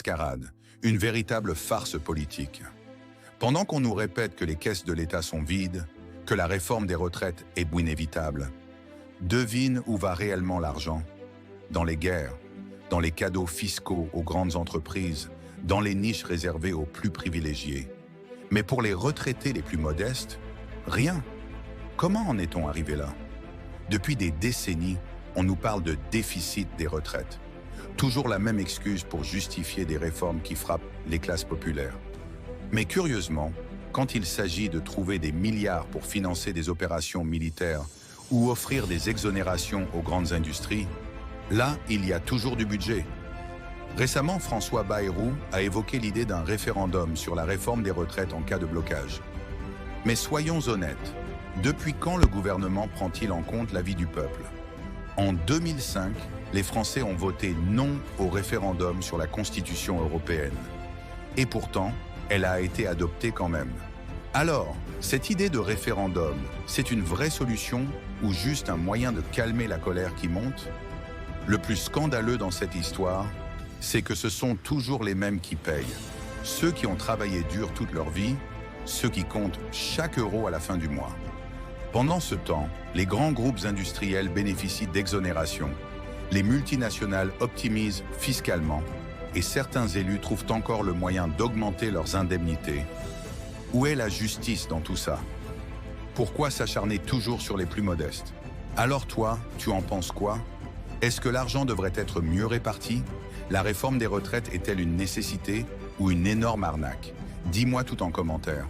mascarade, une véritable farce politique. Pendant qu'on nous répète que les caisses de l'État sont vides, que la réforme des retraites est inévitable, devine où va réellement l'argent. Dans les guerres, dans les cadeaux fiscaux aux grandes entreprises, dans les niches réservées aux plus privilégiés. Mais pour les retraités les plus modestes, rien. Comment en est-on arrivé là? Depuis des décennies, on nous parle de déficit des retraites. Toujours la même excuse pour justifier des réformes qui frappent les classes populaires. Mais curieusement, quand il s'agit de trouver des milliards pour financer des opérations militaires ou offrir des exonérations aux grandes industries, là, il y a toujours du budget. Récemment, François Bayrou a évoqué l'idée d'un référendum sur la réforme des retraites en cas de blocage. Mais soyons honnêtes, depuis quand le gouvernement prend-il en compte l'avis du peuple? En 2005, les Français ont voté non au référendum sur la Constitution européenne. Et pourtant, elle a été adoptée quand même. Alors, cette idée de référendum, c'est une vraie solution ou juste un moyen de calmer la colère qui monte? Le plus scandaleux dans cette histoire, c'est que ce sont toujours les mêmes qui payent. Ceux qui ont travaillé dur toute leur vie, ceux qui comptent chaque euro à la fin du mois. Pendant ce temps, les grands groupes industriels bénéficient d'exonérations, les multinationales optimisent fiscalement et certains élus trouvent encore le moyen d'augmenter leurs indemnités. Où est la justice dans tout ça? Pourquoi s'acharner toujours sur les plus modestes? Alors toi, tu en penses quoi? Est-ce que l'argent devrait être mieux réparti? La réforme des retraites est-elle une nécessité ou une énorme arnaque? Dis-moi tout en commentaire.